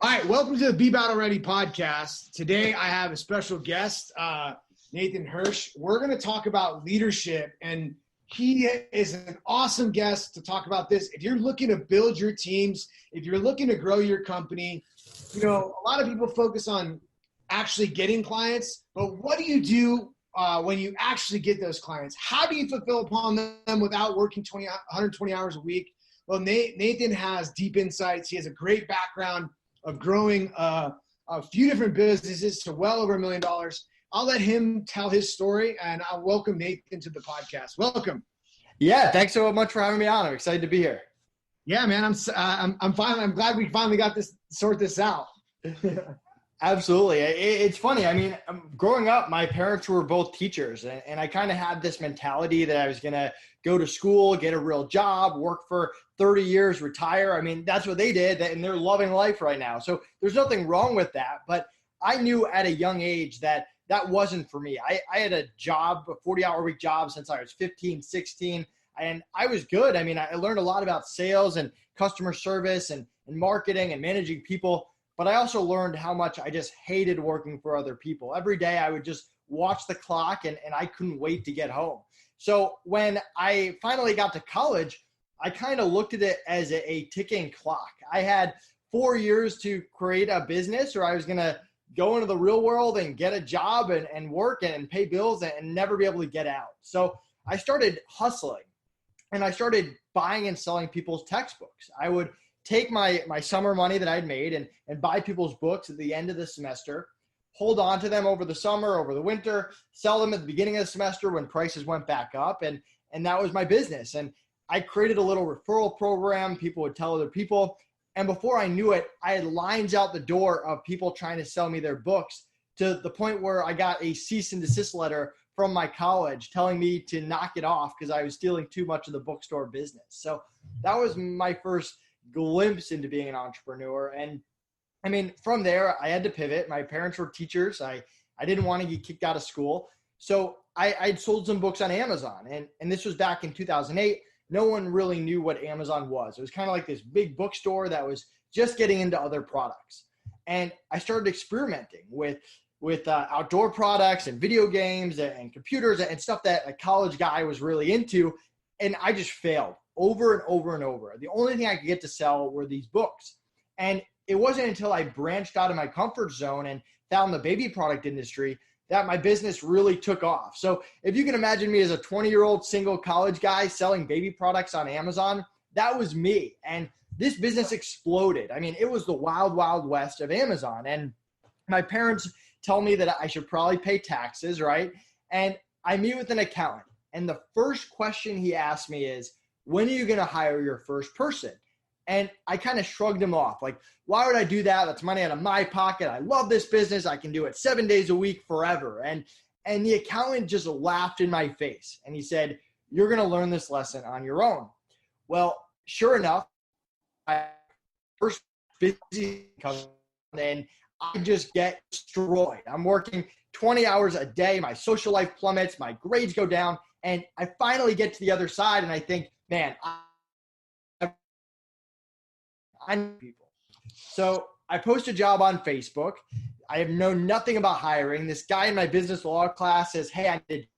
All right, welcome to the Be Battle Ready podcast. Today I have a special guest, Nathan Hirsch. We're going to talk about leadership, and he is an awesome guest to talk about this. If you're looking to build your teams, if you're looking to grow your company, you know, a lot of people focus on actually getting clients, but what do you do when you actually get those clients? How do you fulfill upon them without working 120 hours a week? Well, Nathan has deep insights. He has a great background of growing a few different businesses to well over $1 million. I'll let him tell his story, and I'll welcome Nathan to the podcast. Welcome. Yeah, thanks so much for having me on. I'm excited to be here. Yeah, man, I'm glad we finally got this sort this out. Absolutely. It's funny. I mean, growing up, my parents were both teachers, and I kind of had this mentality that I was going to go to school, get a real job, work for 30 years, retire. I mean, that's what they did, and they're loving life right now. So there's nothing wrong with that. But I knew at a young age that wasn't for me. I had a job, a 40-hour-a-week job since I was 15, 16, and I was good. I mean, I learned a lot about sales and customer service and marketing and managing people. But I also learned how much I just hated working for other people. Every day I would just watch the clock and I couldn't wait to get home. So when I finally got to college, I kind of looked at it as a ticking clock. I had 4 years to create a business, or I was going to go into the real world and get a job and work and pay bills and never be able to get out. So I started hustling, and I started buying and selling people's textbooks. I would take my summer money that I'd made and buy people's books at the end of the semester, hold on to them over the summer, over the winter, sell them at the beginning of the semester when prices went back up. And that was my business. And I created a little referral program. People would tell other people. And before I knew it, I had lines out the door of people trying to sell me their books, to the point where I got a cease and desist letter from my college telling me to knock it off because I was stealing too much of the bookstore business. So that was my first glimpse into being an entrepreneur. And I mean, from there, I had to pivot. My parents were teachers. I didn't want to get kicked out of school. So I'd sold some books on Amazon. And this was back in 2008. No one really knew what Amazon was. It was kind of like this big bookstore that was just getting into other products. And I started experimenting with outdoor products and video games and computers and stuff that a college guy was really into. And I just failed over and over and over. The only thing I could get to sell were these books. And it wasn't until I branched out of my comfort zone and found the baby product industry that my business really took off. So if you can imagine me as a 20-year-old single college guy selling baby products on Amazon, that was me. And this business exploded. I mean, it was the wild, wild west of Amazon. And my parents tell me that I should probably pay taxes, right? And I meet with an accountant. And the first question he asked me is, when are you going to hire your first person? And I kind of shrugged him off. Like, why would I do that? That's money out of my pocket. I love this business. I can do it 7 days a week forever. And the accountant just laughed in my face. And he said, you're going to learn this lesson on your own. Well, sure enough, I first busy and I just get destroyed. I'm working 20 hours a day. My social life plummets. My grades go down. And I finally get to the other side and I think, man, I know people. So I post a job on Facebook. I have known nothing about hiring. This guy in my business law class says, hey, I did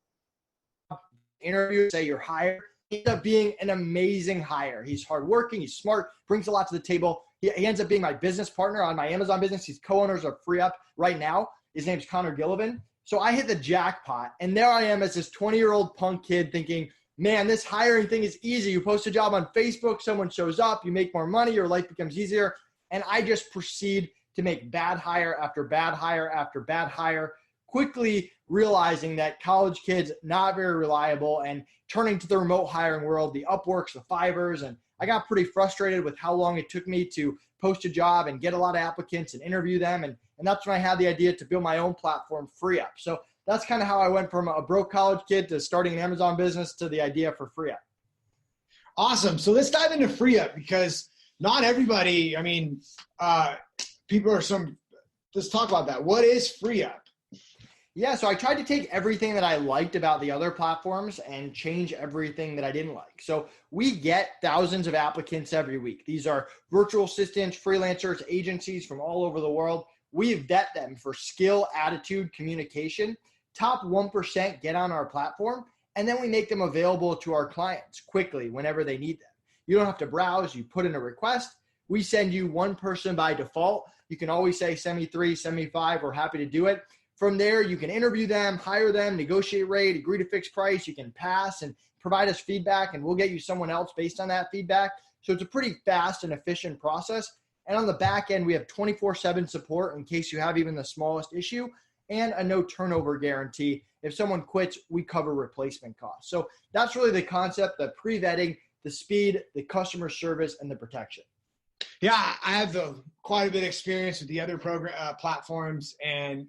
an interview, say you're hired. He ends up being an amazing hire. He's hardworking. He's smart, brings a lot to the table. He ends up being my business partner on my Amazon business. He's co-owners of FreeeUP right now. His name's Connor Gillivan. So I hit the jackpot. And there I am as this 20-year-old punk kid thinking, man, this hiring thing is easy. You post a job on Facebook, someone shows up, you make more money, your life becomes easier. And I just proceed to make bad hire after bad hire after bad hire, quickly realizing that college kids, not very reliable, and turning to the remote hiring world, the Upworks, the Fivers. And I got pretty frustrated with how long it took me to post a job and get a lot of applicants and interview them. And that's when I had the idea to build my own platform, FreeeUP. So that's kind of how I went from a broke college kid to starting an Amazon business to the idea for FreeeUP. Awesome. So let's dive into FreeeUP, because not everybody, I mean, people are let's talk about that. What is FreeeUP? Yeah, so I tried to take everything that I liked about the other platforms and change everything that I didn't like. So we get thousands of applicants every week. These are virtual assistants, freelancers, agencies from all over the world. We vet them for skill, attitude, communication. Top 1% get on our platform, and then we make them available to our clients quickly whenever they need them. You don't have to browse. You put in a request. We send you one person by default. You can always say, send me 3, send me 5. We're happy to do it. From there, you can interview them, hire them, negotiate rate, agree to fixed price. You can pass and provide us feedback, and we'll get you someone else based on that feedback. So it's a pretty fast and efficient process. And on the back end, we have 24/7 support in case you have even the smallest issue, and a no turnover guarantee. If someone quits, we cover replacement costs. So that's really the concept, the pre-vetting, the speed, the customer service, and the protection. Yeah, I have quite a bit of experience with the other platforms, and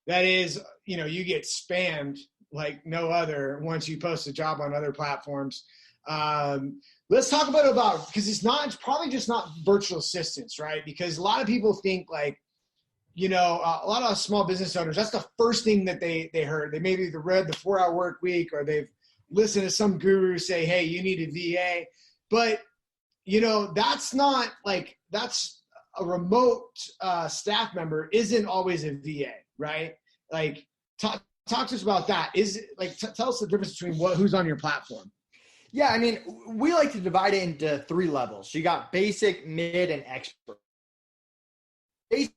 that is, you get spammed like no other once you post a job on other platforms. Let's talk about because it's probably just not virtual assistants, right? Because a lot of people think like, a lot of small business owners, that's the first thing that they heard. They maybe either read the 4-Hour Work Week, or they've listened to some guru say, hey, you need a VA. But, that's not like, that's a remote staff member isn't always a VA, right? Like, talk to us about that. Tell us the difference between who's on your platform. Yeah, I mean, we like to divide it into 3 levels. So you got basic, mid, and expert. Basic,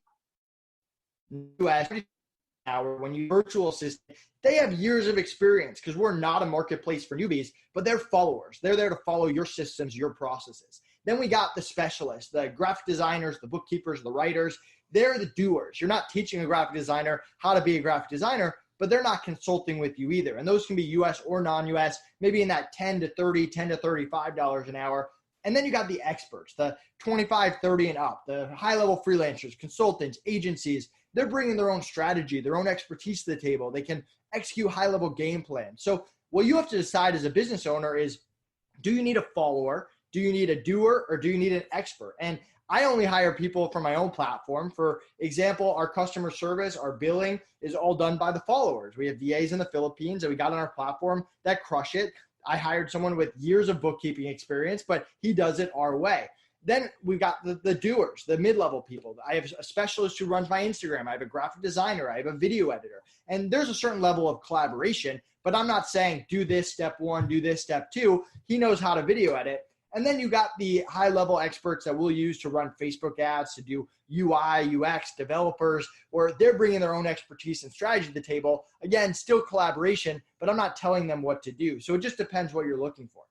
when you virtual assistant, they have years of experience because we're not a marketplace for newbies, but they're followers. They're there to follow your systems, your processes. Then we got the specialists, the graphic designers, the bookkeepers, the writers. They're the doers. You're not teaching a graphic designer how to be a graphic designer, but they're not consulting with you either. And those can be US or non-US, maybe in that $10 to $35 an hour. And then you got the experts, the 25, 30 and up, the high-level freelancers, consultants, agencies. They're bringing their own strategy, their own expertise to the table. They can execute high-level game plans. So what you have to decide as a business owner is, do you need a follower? Do you need a doer? Or do you need an expert? And I only hire people from my own platform. For example, our customer service, our billing is all done by the followers. We have VAs in the Philippines that we got on our platform that crush it. I hired someone with years of bookkeeping experience, but he does it our way. Then we've got the doers, the mid-level people. I have a specialist who runs my Instagram. I have a graphic designer. I have a video editor. And there's a certain level of collaboration, but I'm not saying do this step 1, do this step 2. He knows how to video edit. And then you got the high-level experts that we'll use to run Facebook ads, to do UI, UX, developers, where they're bringing their own expertise and strategy to the table. Again, still collaboration, but I'm not telling them what to do. So it just depends what you're looking for.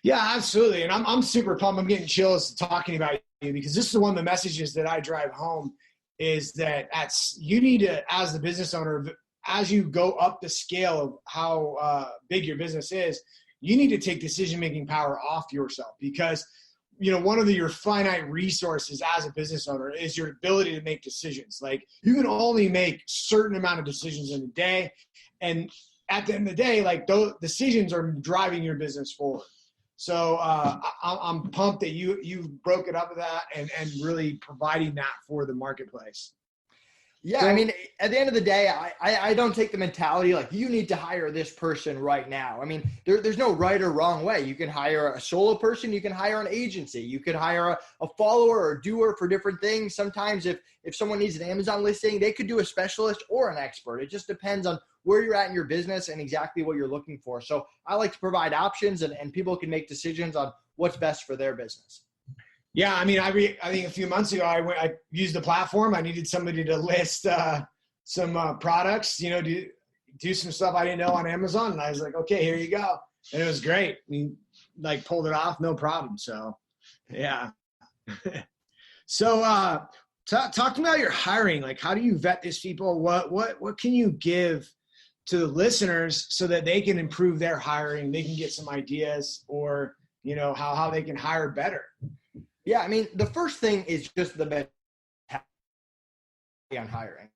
Yeah, absolutely. And I'm super pumped. I'm getting chills talking about you, because this is one of the messages that I drive home is that you need to, as the business owner, as you go up the scale of how big your business is, you need to take decision-making power off yourself, because, one of your finite resources as a business owner is your ability to make decisions. Like, you can only make certain amount of decisions in a day. And at the end of the day, like, those decisions are driving your business forward. So I'm pumped that you broke it up with that and really providing that for the marketplace. Yeah, I mean, at the end of the day, I don't take the mentality like you need to hire this person right now. I mean, there's no right or wrong way. You can hire a solo person. You can hire an agency. You could hire a follower or a doer for different things. Sometimes if someone needs an Amazon listing, they could do a specialist or an expert. It just depends on where you're at in your business and exactly what you're looking for. So I like to provide options, and people can make decisions on what's best for their business. Yeah, I mean, I think a few months ago, I used the platform. I needed somebody to list some products, do some stuff I didn't know on Amazon. And I was like, okay, here you go. And it was great. I mean, like, pulled it off, no problem. So, yeah. So, talk to me about your hiring. Like, how do you vet these people? What can you give to the listeners so that they can improve their hiring? They can get some ideas, or, how they can hire better. Yeah, I mean, the first thing is just the mentality on hiring.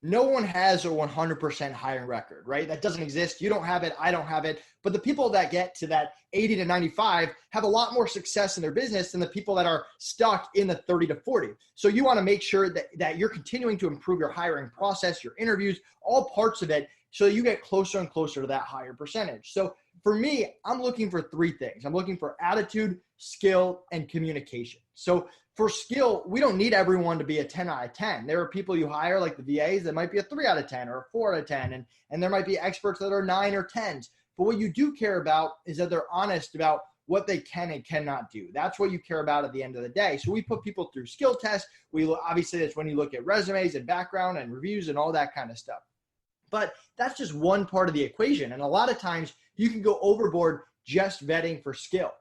No one has a 100% hiring record, right? That doesn't exist. You don't have it. I don't have it. But the people that get to that 80 to 95 have a lot more success in their business than the people that are stuck in the 30 to 40. So you want to make sure that you're continuing to improve your hiring process, your interviews, all parts of it, so you get closer and closer to that higher percentage. So for me, I'm looking for three things. I'm looking for attitude, skill, and communication. So for skill, we don't need everyone to be a 10 out of 10. There are people you hire, like the VAs, that might be a 3 out of 10 or a 4 out of 10. And there might be experts that are 9 or 10s. But what you do care about is that they're honest about what they can and cannot do. That's what you care about at the end of the day. So we put people through skill tests. Obviously, that's when you look at resumes and background and reviews and all that kind of stuff. But that's just one part of the equation. And a lot of times you can go overboard just vetting for skill.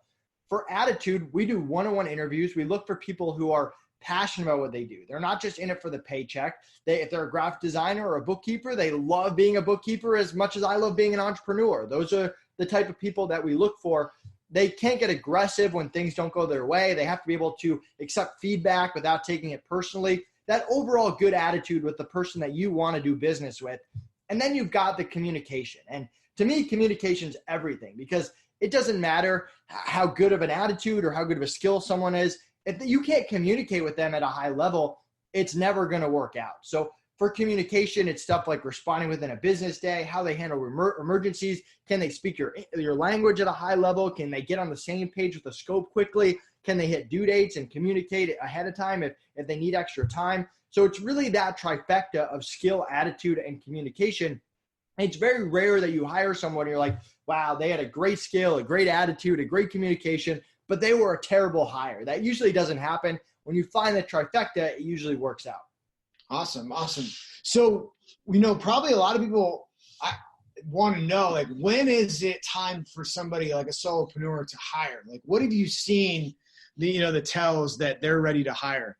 For attitude, we do one-on-one interviews. We look for people who are passionate about what they do. They're not just in it for the paycheck. If they're a graphic designer or a bookkeeper, they love being a bookkeeper as much as I love being an entrepreneur. Those are the type of people that we look for. They can't get aggressive when things don't go their way. They have to be able to accept feedback without taking it personally. That overall good attitude with the person that you want to do business with. And then you've got the communication. And to me, communication is everything, because it doesn't matter how good of an attitude or how good of a skill someone is. If you can't communicate with them at a high level, it's never going to work out. So for communication, it's stuff like responding within a business day, how they handle emergencies. Can they speak your language at a high level? Can they get on the same page with the scope quickly? Can they hit due dates and communicate ahead of time if they need extra time? So it's really that trifecta of skill, attitude, and communication. It's very rare that you hire someone and you're like, wow, they had a great skill, a great attitude, a great communication, but they were a terrible hire. That usually doesn't happen. When you find the trifecta, it usually works out. Awesome. So, probably a lot of people want to know, like, when is it time for somebody like a solopreneur to hire? Like, what have you seen, the tells that they're ready to hire?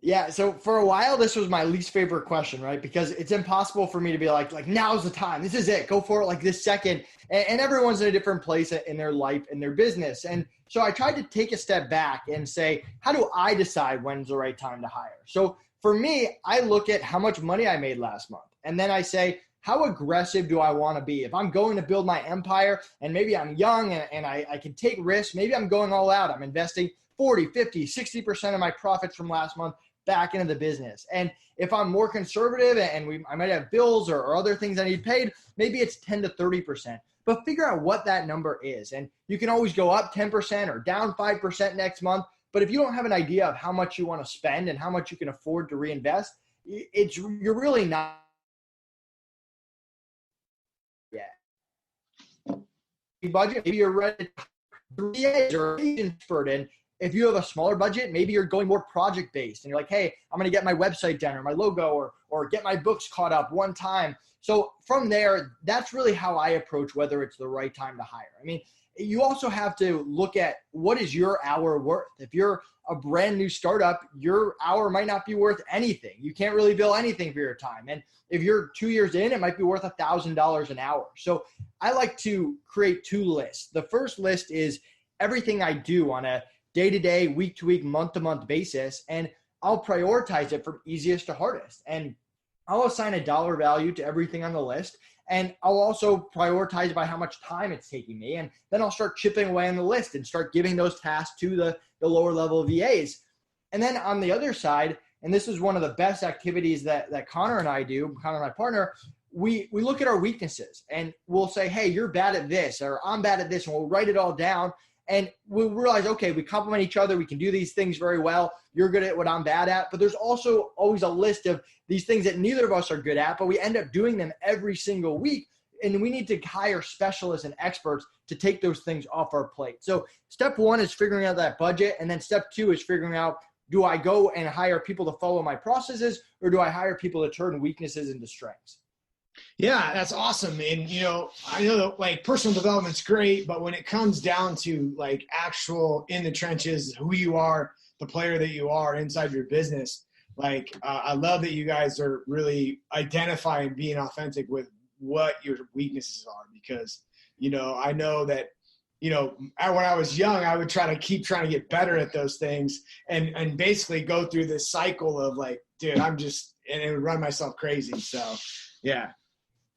Yeah. So for a while, this was my least favorite question, right? Because it's impossible for me to be like, now's the time. This is it. Go for it like this second. And everyone's in a different place in their life and their business. And so I tried to take a step back and say, how do I decide when's the right time to hire? So for me, I look at how much money I made last month. And then I say, how aggressive do I want to be? If I'm going to build my empire and maybe I'm young and I can take risks, maybe I'm going all out. I'm investing 40, 50, 60% of my profits from last month back into the business. And if I'm more conservative and I might have bills or other things I need paid, maybe it's 10 to 30%. But figure out what that number is. And you can always go up 10% or down 5% next month. But if you don't have an idea of how much you want to spend and how much you can afford to reinvest, you're really not yet. Budget, maybe you're ready to 3 years or expert in. If you have a smaller budget, maybe you're going more project-based and you're like, hey, I'm going to get my website done or my logo or get my books caught up one time. So from there, that's really how I approach whether it's the right time to hire. I mean, you also have to look at what is your hour worth. If you're a brand new startup, your hour might not be worth anything. You can't really bill anything for your time. And if you're 2 years in, it might be worth $1,000 an hour. So I like to create 2 lists. The first list is everything I do on a day-to-day, week-to-week, month-to-month basis, and I'll prioritize it from easiest to hardest. And I'll assign a dollar value to everything on the list, and I'll also prioritize by how much time it's taking me, and then I'll start chipping away on the list and start giving those tasks to the lower level VAs. And then on the other side, and this is one of the best activities that Connor and I do, Connor, my partner, we look at our weaknesses, and we'll say, hey, you're bad at this, or I'm bad at this, and we'll write it all down. And we'll realize, okay, we complement each other. We can do these things very well. You're good at what I'm bad at. But there's also always a list of these things that neither of us are good at, but we end up doing them every single week. And we need to hire specialists and experts to take those things off our plate. So step 1 is figuring out that budget. And then step 2 is figuring out, do I go and hire people to follow my processes, or do I hire people to turn weaknesses into strengths? Yeah, that's awesome. And, I know that like personal development's great, but when it comes down to like actual in the trenches, who you are, the player that you are inside your business, like I love that you guys are really identifying, being authentic with what your weaknesses are, because, I know that, when I was young, I would keep trying to get better at those things and basically go through this cycle of like dude, and it would run myself crazy. So yeah.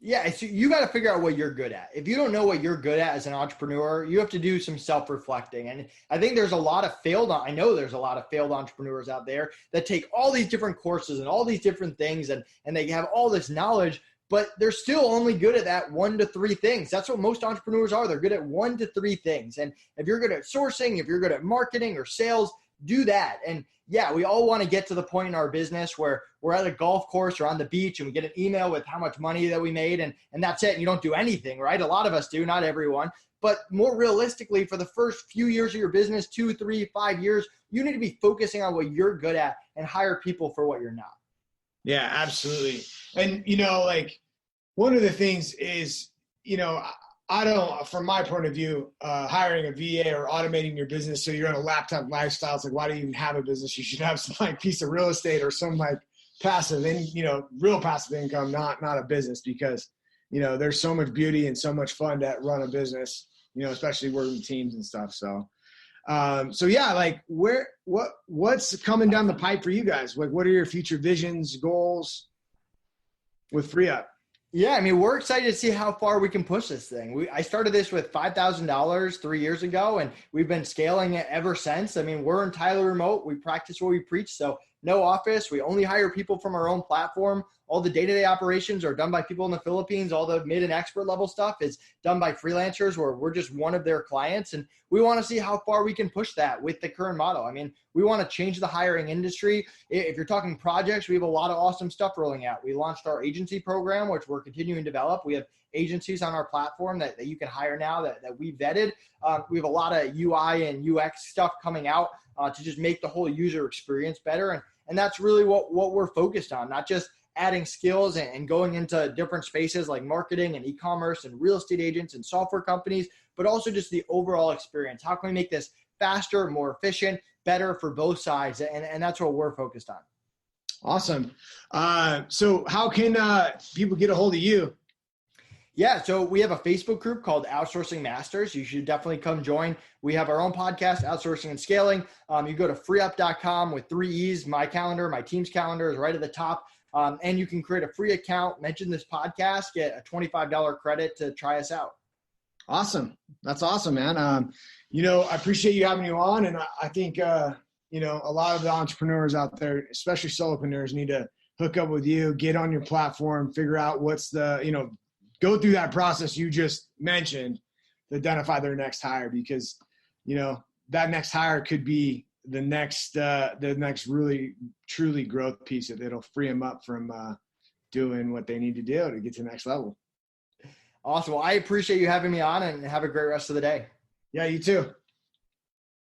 Yeah, so you got to figure out what you're good at. If you don't know what you're good at as an entrepreneur, you have to do some self-reflecting. And I think there's a lot of I know there's a lot of failed entrepreneurs out there that take all these different courses and all these different things and they have all this knowledge, but they're still only good at that 1 to 3 things. That's what most entrepreneurs are. They're good at 1 to 3 things. And if you're good at sourcing, if you're good at marketing or sales, do that. And yeah, we all want to get to the point in our business where we're at a golf course or on the beach and we get an email with how much money that we made and that's it. And you don't do anything, right? A lot of us do, not everyone. But more realistically, for the first few years of your business, 2, 3, 5 years, you need to be focusing on what you're good at and hire people for what you're not. Yeah, absolutely. And, like one of the things is, I don't, from my point of view, hiring a VA or automating your business so you're on a laptop lifestyle, it's like, why do you even have a business? You should have some like piece of real estate or some like passive, real passive income, not a business, because, there's so much beauty and so much fun to run a business, especially working teams and stuff. So yeah, like what's coming down the pipe for you guys? Like, what are your future visions, goals with FreeeUP? Yeah, I mean, we're excited to see how far we can push this thing. I started this with $5,000 3 years ago, and we've been scaling it ever since. I mean, we're entirely remote. We practice what we preach, so no office. We only hire people from our own platform. All the day-to-day operations are done by people in the Philippines. All the mid and expert level stuff is done by freelancers, where we're just one of their clients. And we want to see how far we can push that with the current model. I mean, we want to change the hiring industry. If you're talking projects, we have a lot of awesome stuff rolling out. We launched our agency program, which we're continuing to develop. We have agencies on our platform that you can hire now that we vetted. We have a lot of UI and UX stuff coming out to just make the whole user experience better. And that's really what we're focused on, not just adding skills and going into different spaces like marketing and e-commerce and real estate agents and software companies, but also just the overall experience. How can we make this faster, more efficient, better for both sides? And that's what we're focused on. Awesome. So how can people get a hold of you? Yeah, so we have a Facebook group called Outsourcing Masters. You should definitely come join. We have our own podcast, Outsourcing and Scaling. You go to freeup.com with 3 E's. My calendar, my team's calendar is right at the top. And you can create a free account, mention this podcast, get a $25 credit to try us out. Awesome. That's awesome, man. I appreciate you having me on. And I think, a lot of the entrepreneurs out there, especially solopreneurs, need to hook up with you, get on your platform, figure out what's go through that process you just mentioned to identify their next hire, because, that next hire could be the next really truly growth piece of it. It'll free them up from doing what they need to do to get to the next level. Awesome. Well, I appreciate you having me on, and have a great rest of the day. Yeah, you too.